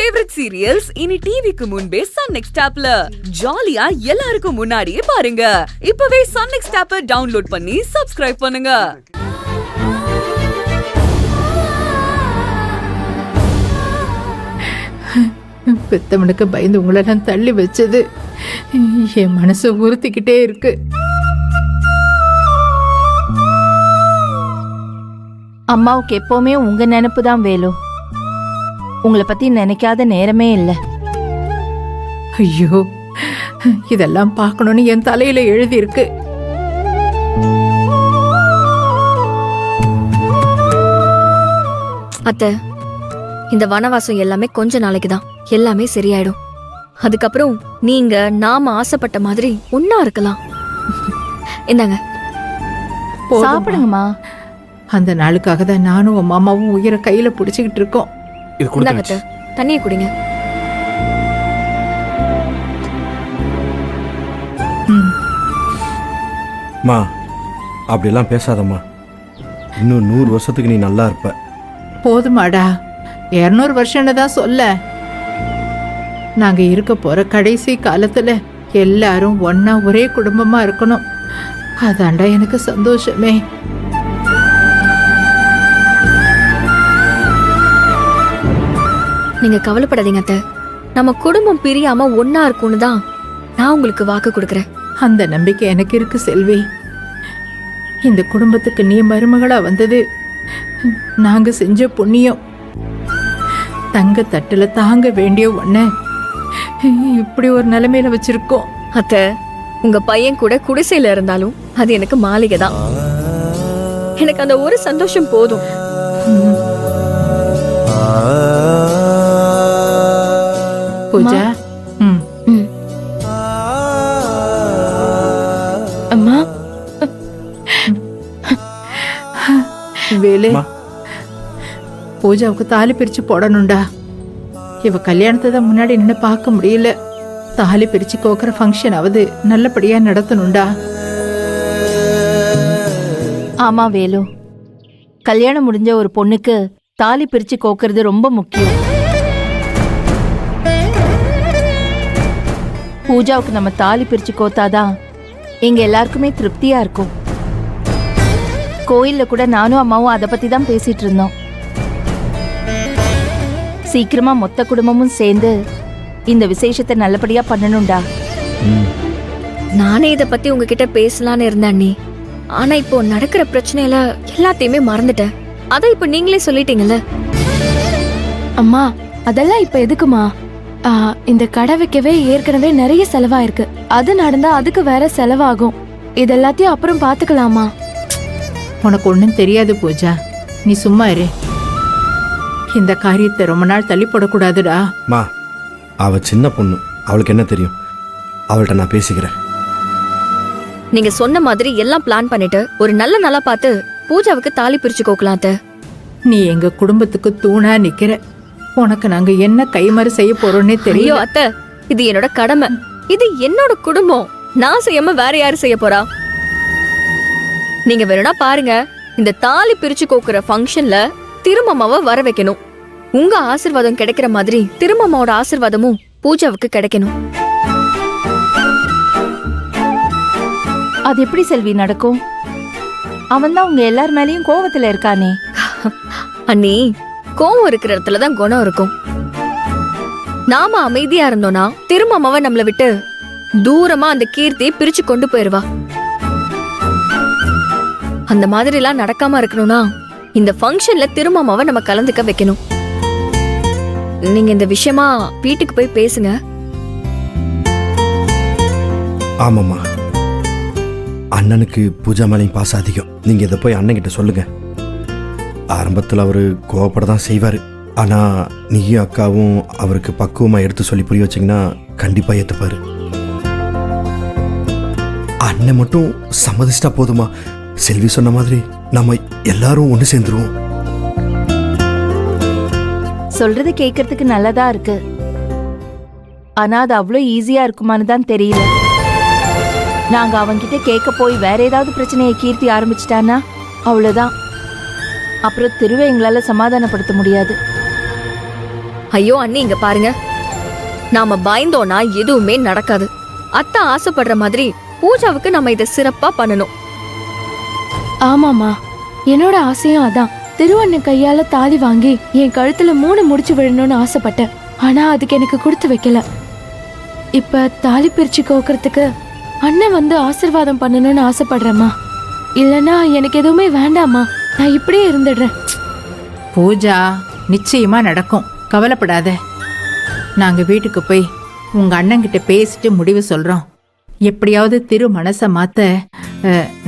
Favourite serials இனி டிவிக்கு முன்பே சன் நெக்ஸ்ட் ஆப்ல ஜாலியா எல்லாருக்கும் முன்னாடியே பாருங்க. இப்பவே சன் நெக்ஸ்ட் ஆப்பை டவுன்லோட் பண்ணி சப்ஸ்கிரைப் பண்ணுங்க. பெத்தவனுக்கு பயந்து உங்களெல்லாம் தள்ளி வச்சது என் மனசை உறுத்திக்கிட்டே இருக்கு. அம்மாவுக்கு எப்பவுமே உங்க நினைப்பு தான் வேலு. உங்களை பத்தி நினைக்காத நேரமே இல்லை. ஐயோ, இதெல்லாம் பார்க்கணும்னு என் தலையில எழுதி இருக்கு. அத்தை, இந்த வனவாசம் எல்லாமே கொஞ்ச நாளைக்கு தான். எல்லாமே சரியாயிடும். அதுக்கப்புறம் நீங்க நாம ஆசைப்பட்ட மாதிரி ஒன்னா இருக்கலாம். இந்தாங்க சாப்பிடுங்கம்மா. அந்த நாளுக்காக தான் நானும் உன் மாமாவும் உயிரை கையில பிடிச்சுக்கிட்டு இருக்கோம். இந்தாங்க அத்தை, தண்ணியை குடிங்க. மா, அப்படியெல்லாம் பேசாதம்மா. இன்னும் 100 வருஷத்துக்கு நீ நல்லா இருப்ப. போதுமாடா, 200 வருஷம்னு தான் சொல்ல. நாங்க இருக்க போற கடைசி காலத்துல எல்லாரும் ஒன்னா ஒரே குடும்பமா இருக்கணும். அதாண்டா எனக்கு சந்தோஷமே. நீங்க கவலைப்படாதீங்க அத்தை. நம்ம குடும்பம் பிரியாம ஒன்னா இருக்கும்னு தான் நான் உங்களுக்கு வாக்கு கொடுக்கறேன். அந்த நம்பிக்கை எனக்கு இருக்கு செல்வி. இந்த குடும்பத்துக்கு நீ மருமகளா வந்தது நாங்க செஞ்ச புண்ணியம். தங்க தட்டுல தாங்க வேண்டிய ஒண்ணு இப்படி ஒரு நிலைமையில வச்சிருக்கோம். அத்தை, உங்க பையன் கூட குடிசையில இருந்தாலும் அது எனக்கு மாளிகை தான். எனக்கு அந்த ஒரு சந்தோஷம் போதும். பூஜா, அம்மா வேலு, பூஜாவுக்கு தாலி பிரிச்சு போடணும்டா. இவ கல்யாணத்தை தான் முன்னாடி நின்று பார்க்க முடியல. தாலி பிரிச்சு கோக்குற ஃபங்க்ஷன் ஆவது நல்லபடியா நடத்தணும்டா. ஆமா வேலு, கல்யாணம் முடிஞ்ச ஒரு பொண்ணுக்கு தாலி பிரிச்சு கோக்குறது ரொம்ப முக்கியம். பூஜாவுக்கு நம்ம தாலி பிரிச்சு கோத்தாதான் எங்க எல்லாருக்குமே திருப்தியா இருக்கும். கோயில்ல கூட நானும் அம்மாவும் அதை பத்தி தான் பேசிட்டு இருந்தோம். சீக்கிரமா மொத்த குடும்பமும் சேர்ந்து இந்த விசேஷத்தை நல்லபடியா பண்ணணும்டா. நானே இத பத்தி உங்ககிட்ட பேசலான்னு இருந்தேன் அண்ணி. ஆனா இப்போ நடக்கிற பிரச்சனையில எல்லாத்தையுமே மறந்துட்டேன். அதான் இப்ப நீங்களே சொல்லிட்டீங்கல்ல. அம்மா, அதெல்லாம் இப்ப எதுக்குமா? இந்த கடை வைக்கவே ஏற்கனவே நிறைய செலவாயிருக்கு. அது நடந்தா அதுக்கு வேற செலவாகும். இதெல்லாத்தையும் அப்புறம் பாத்துக்கலாமா? உனக்கு ஒன்றும் தெரியாது பூஜா, நீ சும்மா இரு. இந்த காரியத்தை ரொம்ப நாள் தள்ளி போடக்கூடாதுடா. மா, அவ சின்ன பொண்ணு, அவளுக்கு என்ன தெரியும்? அவள்கிட்ட நான் பேசிக்கிறேன். நீங்க சொன்ன மாதிரி எல்லாம் பிளான் பண்ணிட்டு ஒரு நல்ல நாளா பார்த்து பூஜாவுக்கு தாலி பிரிச்சு கோக்கலாம் அத்தை. நீ எங்க குடும்பத்துக்கு தூணா நிக்கிற. உனக்கு நாங்க என்ன கைமாறு செய்ய போறோம்னே ஐயோ தெரியும். அத்தை, இது என்னோட கடமை. இது என்னோட குடும்பம். நான் செய்யாம வேற யாரு செய்ய போறா? நீங்க வேணும்னா பாருங்க, இந்த தாலி பிரிச்சு கோக்குற ஃபங்க்ஷன்ல திருமம்மாவை வர வைக்கணும். உங்க ஆசீர்வாதம் கிடைக்கிற மாதிரி திருமம்மாவோட ஆசீர்வாதமும் பூஜாவுக்கு கிடைக்கணும். அது எப்படி செல்வி நடக்கும்? அவன் தான் உங்க எல்லார் மேலயும் கோவத்துல இருக்கானே. அண்ணி, கோவம் இருக்கிற இடத்துலதான் குணம் இருக்கும். நாம அமைதியா இருந்தோம்னா திருமம்மாவை நம்மள விட்டு தூரமா அந்த கீர்த்தியை பிரிச்சு கொண்டு போயிருவா. அந்த மாதிரி எல்லாம் நடக்காம இருக்கணும்னா இந்த ஃபங்க்ஷன்ல திருமம்மாவை நம்ம கலந்துக்க வைக்கணும். நீங்க இந்த விஷயமா வீட்டுக்கு போய் பேசுங்க. ஆமாம்மா, அண்ணனுக்கு பூஜா மேலையும் பாசம் அதிகம். நீங்க இதை போய் அண்ணன் கிட்ட சொல்லுங்க. ஆரம்பத்தில் அவரு கோவப்பட தான் செய்வாரு. ஆனா நீயும் அக்காவும் அவருக்கு பக்குவமா எடுத்து சொல்லி புரிய வச்சீங்கன்னா கண்டிப்பா ஏத்துப்பாரு. அண்ணன் மட்டும் சம்மதிச்சிட்டா போதுமா? செல்வி சொன்ன மாதிரி நம்ம எல்லாரும் ஒன்று சேர்ந்துருவோம். சொல்றது கேட்கறதுக்கு நல்லதா இருக்கு. ஆனா அது அவ்வளோ ஈஸியா இருக்குமான்னு தான் தெரியல. நாங்க அவன்கிட்ட கேட்க போய் வேற ஏதாவது பிரச்சனையை கீர்த்தி ஆரம்பிச்சிட்டானா அவ்வளவுதான். அப்புறம் திருவை எங்களால சமாதானப்படுத்த முடியாது. ஐயோ அண்ணி இங்க பாருங்க, நாம பயந்தோம்னா எதுவுமே நடக்காது. அத்தை ஆசைப்படுற மாதிரி பூஜாவுக்கு நம்ம இதை சிறப்பா பண்ணணும். ஆமாமா, என்னோட ஆசையும் அதான். திருவண்ணன் கையால தாலி வாங்கி என் கழுத்துல 3 முடிச்சு விழணும்னு ஆசைப்பட்டேன். ஆனா அதுக்கு எனக்கு கொடுத்து வைக்கல. இப்ப தாலி பிரிச்சு கோக்கறதுக்கு அண்ணன் வந்து ஆசீர்வாதம் பண்ணணும்னு ஆசைப்படுறேம்மா. இல்லனா எனக்கு எதுவுமே வேண்டாம்மா, நான் இப்படியே இருந்துடுறேன். பூஜா நிச்சயமா நடக்கும், கவலைப்படாத. நாங்க வீட்டுக்கு போய் உங்க அண்ணன்கிட்ட பேசிட்டு முடிவு சொல்றோம். எப்படியாவது திரு மனசை மாத்த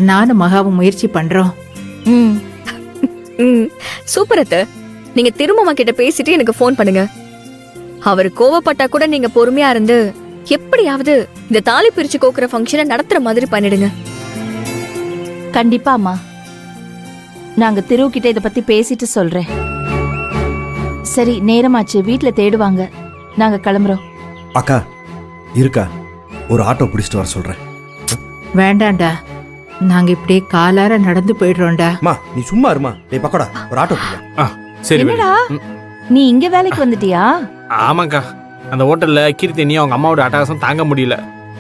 நானும் மகாவும் முயற்சி பண்றோம். ம் சூப்பர் அத்தை. நீங்க திருமமா கிட்ட பேசிட்டு எனக்கு ஃபோன் பண்ணுங்க. அவர் கோவப்பட்டா கூட நீங்க பொறுமையா இருந்து எப்படியாவது இந்த தாலி பிரிச்சு கோக்குற ஃபங்க்ஷனை நடத்துற மாதிரி பண்ணிடுங்க. கண்டிப்பா அம்மா, நாங்க திரு கிட்ட இத பத்தி பேசிட்டு சொல்றேன். சரி, நேரமாச்சு, வீட்ல தேடுவாங்க, நாங்க கிளம்புறோம். அக்கா இருக்கா, ஒரு ஆட்டோ பிடிச்சிட்டு வர சொல்றேன். வேண்டாண்டா, நாங்க இப்படியே காலார நடந்து போயிடுறோம்டா. அம்மா நீ சும்மா இருமா. டேய் பக்கோடா, ஒரு ஆட்டோ பிடிக்க. சரி என்னடா நீ இங்க வேலைக்கு வந்துட்டியா? ஆமாக்கா, அந்த ஹோட்டல்ல கீர்த்தி நீ அவங்க அம்மாவோட அட்டகாசம் தாங்க முடியல.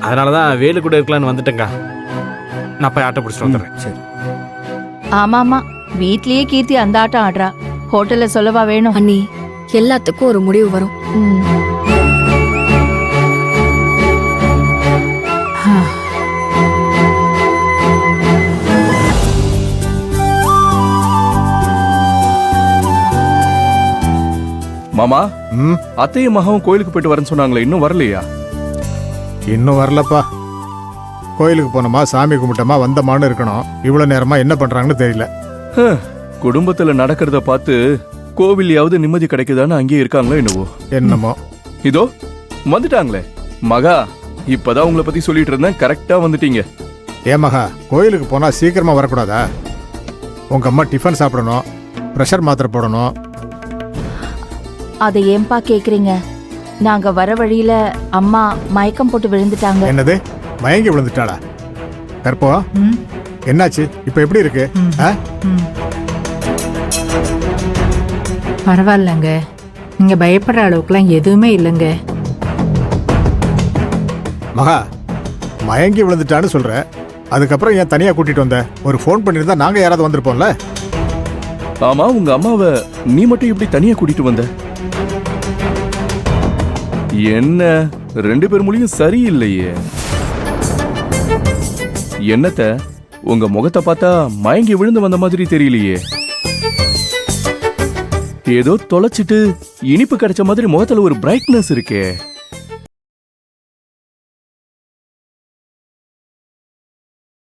அதனாலதான் வேலு கூட இருக்கலான்னு வந்துட்டேங்க்கா. நான் போய் ஆட்டோ பிடிச்சிட்டு வந்துடுறேன். சரி. ஆமாமா, வீட்லயே கீர்த்தி அந்த ஆட்டம் ஆடுறா, ஹோட்டல்ல சொல்லவா வேணும்? அண்ணி, எல்லாத்துக்கும் ஒரு முடிவு வரும். ம். மாமா, அத்தையும் மகாவும் கோயிலுக்கு போயிட்டு வரேன்னு சொன்னாங்களே, இன்னும் வரலையா? இன்னும் வரலப்பா. கோயிலுக்கு போனோமா, சாமி கும்பிட்டோமா, வந்தமான்னு இருக்கணும். இவ்வளவு நேரமா என்ன பண்றாங்கன்னு தெரியல. குடும்பத்துல நடக்கிறத பார்த்து கோவில்யாவது நிம்மதி கிடைக்குதான்னு அங்கேயே இருக்காங்களோ என்னவோ. என்னமோ. இதோ வந்துட்டாங்களே. மகா, இப்பதான் உங்களை பத்தி சொல்லிட்டு இருந்தேன், கரெக்டா வந்துட்டீங்க. மகா, கோயிலுக்கு போனா சீக்கிரமா வரக்கூடாதா? உங்க அம்மா டிஃபன் சாப்பிடணும், ப்ரெஷர் மாத்திரை போடணும். அதை ஏன்பா கேக்குறீங்க? நாங்க வர வழியில அம்மா மயக்கம் போட்டு விழுந்துட்டாங்க. என்னது, மயங்கி விழுந்துட்டாளா? கற்போ, ம், என்னாச்சு? இப்ப எப்படி இருக்கு? ம், ஆ? ம். பரவாயில்லங்க, நீங்க பயப்படுற அளவுக்குலாம் எதுவுமே இல்லைங்க. மகா, மயங்கி விழுந்துட்டான்னு சொல்ற, அதுக்கப்புறம் ஏன் தனியா கூட்டிட்டு வந்த? ஒரு ஃபோன் பண்ணிருந்தா நாங்க யாராவது வந்திருப்போம்ல. ஆமா, உங்க அம்மாவை நீ மட்டும் இப்படி தனியா கூட்டிட்டு வந்த? என்ன, 2 பேர் மொழியும் சரியில்லையே. என்னத்த, உங்க முகத்தை பார்த்தா மயங்கி விழுந்து வந்த மாதிரி தெரியலையே. ஏதோ தொலைச்சிட்டு இனிப்பு கிடைச்ச மாதிரி முகத்துல ஒரு பிரைட்னஸ் இருக்கே.